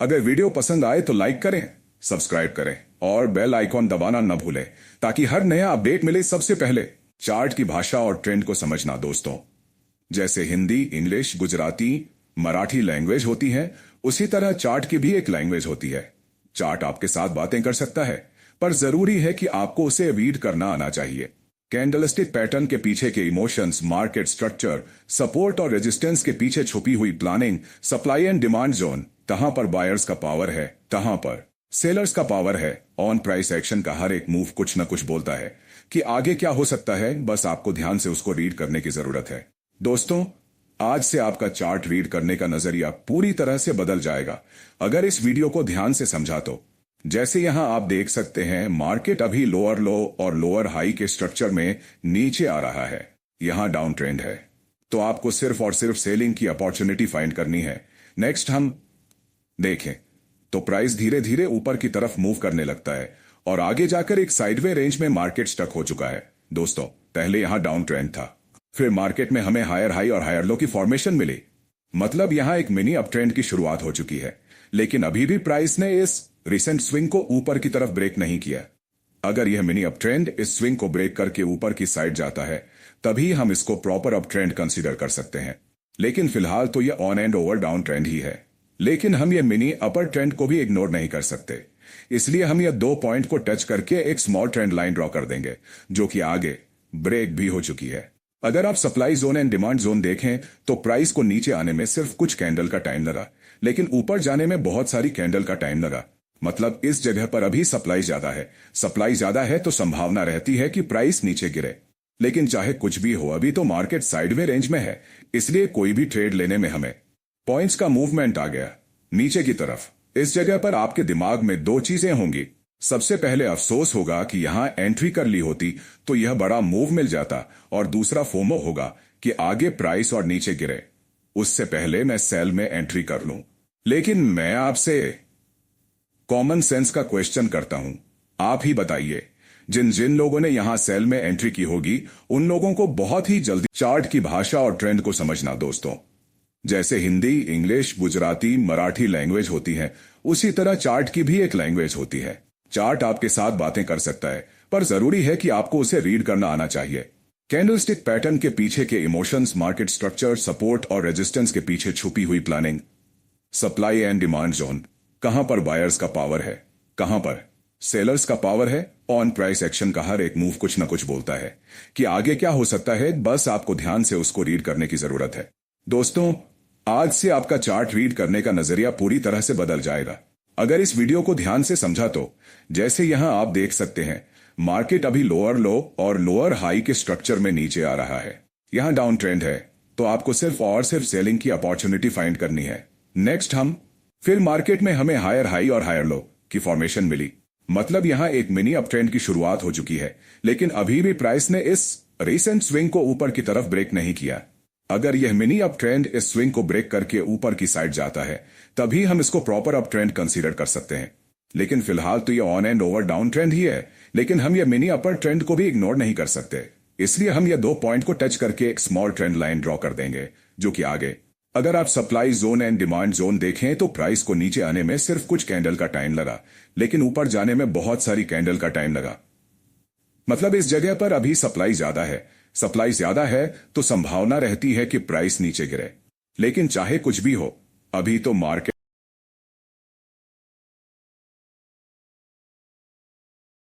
अगर वीडियो पसंद आए तो लाइक करें, सब्सक्राइब करें और बेल आइकॉन दबाना न भूलें ताकि हर नया अपडेट मिले सबसे पहले। चार्ट की भाषा और ट्रेंड को समझना दोस्तों, जैसे हिंदी, इंग्लिश, गुजराती, मराठी लैंग्वेज होती है, उसी तरह चार्ट की भी एक लैंग्वेज होती है। चार्ट आपके साथ बातें कर सकता है, पर जरूरी है कि आपको उसे रीड करना आना चाहिए। कैंडलस्टिक पैटर्न के पीछे के इमोशंस, मार्केट स्ट्रक्चर, सपोर्ट और रेजिस्टेंस के पीछे छुपी हुई planning, supply and demand zone, कहां पर बायर्स का पावर है, कहां पर सेलर्स का पावर है। ऑन प्राइस एक्शन का हर एक मूव कुछ न कुछ बोलता है कि आगे क्या हो सकता है, बस आपको ध्यान से उसको रीड करने की जरूरत है। दोस्तों, आज से आपका चार्ट रीड करने का नजरिया पूरी तरह से बदल जाएगा अगर इस वीडियो को ध्यान से समझा तो। जैसे यहां आप देख सकते हैं, मार्केट अभी लोअर लो और लोअर हाई के स्ट्रक्चर में नीचे आ रहा है। यहां डाउन ट्रेंड है, तो आपको सिर्फ और सिर्फ सेलिंग की अपॉर्चुनिटी फाइंड करनी है। नेक्स्ट हम देखें तो प्राइस धीरे धीरे ऊपर की तरफ मूव करने लगता है और आगे जाकर एक साइडवे रेंज में मार्केट स्टक हो चुका है। दोस्तों, पहले यहां डाउन ट्रेंड था, फिर मार्केट में हमें हायर हाई और हायर लो की फॉर्मेशन मिली। मतलब यहां एक मिनी अप ट्रेंड की शुरुआत हो चुकी है, लेकिन अभी भी प्राइस ने इस रिसेंट स्विंग को ऊपर की तरफ ब्रेक नहीं किया। अगर यह मिनी अप ट्रेंड इस स्विंग को ब्रेक करके ऊपर की साइड जाता है, तभी हम इसको प्रॉपर अप ट्रेंड कंसीडर कर सकते हैं। लेकिन फिलहाल तो यह on and over down trend ही है। लेकिन हम यह मिनी अपर ट्रेंड को भी इग्नोर नहीं कर सकते, इसलिए हम यह 2 पॉइंट को टच करके एक स्मॉल ट्रेंड लाइन ड्रॉ कर देंगे, जो कि आगे ब्रेक भी हो चुकी है। अगर आप supply zone and demand zone देखें तो प्राइस को नीचे आने में सिर्फ कुछ कैंडल का टाइम लगा, लेकिन ऊपर जाने में बहुत सारी कैंडल का टाइम लगा। मतलब इस जगह पर अभी सप्लाई ज्यादा है। सप्लाई ज्यादा है तो संभावना रहती है कि प्राइस नीचे गिरे। लेकिन चाहे कुछ भी हो, अभी तो मार्केट साइडवे रेंज में है, इसलिए कोई भी ट्रेड लेने में हमें पॉइंट्स का मूवमेंट आ गया नीचे की तरफ। इस जगह पर आपके दिमाग में 2 चीजें होंगी। सबसे पहले अफसोस होगा कि यहां एंट्री कर ली होती तो यह बड़ा मूव मिल जाता, और दूसरा फोमो होगा कि आगे प्राइस और नीचे गिरे, उससे पहले मैं सेल में एंट्री कर लूं। लेकिन मैं आपसे कॉमन सेंस का क्वेश्चन करता हूं, आप ही बताइए, जिन जिन लोगों ने यहां सेल में एंट्री की होगी, उन लोगों को बहुत ही जल्दी चार्ट की भाषा और ट्रेंड को समझना दोस्तों। जैसे हिंदी, इंग्लिश, गुजराती, मराठी लैंग्वेज होती है, उसी तरह चार्ट की भी एक लैंग्वेज होती है। चार्ट आपके साथ बातें कर सकता है, पर जरूरी है कि आपको उसे रीड करना आना चाहिए। कैंडलस्टिक पैटर्न के पीछे के इमोशंस, मार्केट स्ट्रक्चर, सपोर्ट और रेजिस्टेंस के पीछे छुपी हुई planning, supply and demand zone, कहां पर बायर्स का पावर है, कहां पर सेलर्स का पावर है। ऑन प्राइस एक्शन का हर एक मूव कुछ न कुछ बोलता है कि आगे क्या हो सकता है, बस आपको ध्यान से उसको रीड करने की जरूरत है। दोस्तों, आज से आपका चार्ट रीड करने का नजरिया पूरी तरह से बदल जाएगा अगर इस वीडियो को ध्यान से समझा तो। जैसे यहां आप देख सकते हैं, मार्केट अभी लोअर लो और लोअर हाई के स्ट्रक्चर में नीचे आ रहा है। यहां डाउन ट्रेंड है, तो आपको सिर्फ और सिर्फ सेलिंग की अपॉर्चुनिटी फाइंड करनी है। नेक्स्ट फिर मार्केट में हमें हायर हाई और हायर लो की फॉर्मेशन मिली। मतलब यहां एक मिनी अप ट्रेंड की शुरुआत हो चुकी है, लेकिन अभी भी प्राइस ने इस रिसेंट स्विंग को ऊपर की तरफ ब्रेक नहीं किया। अगर यह मिनी अप ट्रेंड इस स्विंग को ब्रेक करके ऊपर की साइड जाता है, तभी हम इसको प्रॉपर अप ट्रेंड कंसीडर कर सकते हैं। लेकिन फिलहाल तो यह on and over down trend ही है, लेकिन हम यह मिनी अपर ट्रेंड को भी इग्नोर नहीं कर सकते, इसलिए हम यह 2 पॉइंट को टच करके एक स्मॉल ट्रेंड लाइन ड्रॉ कर देंगे, जो कि आगे। अगर आप supply zone and demand zone देखें तो प्राइस को नीचे आने में सिर्फ कुछ कैंडल का टाइम लगा, लेकिन ऊपर जाने में बहुत सारी कैंडल का टाइम लगा। मतलब इस जगह पर अभी सप्लाई ज्यादा है। सप्लाई ज्यादा है तो संभावना रहती है कि प्राइस नीचे गिरे। लेकिन चाहे कुछ भी हो, अभी तो मार्केट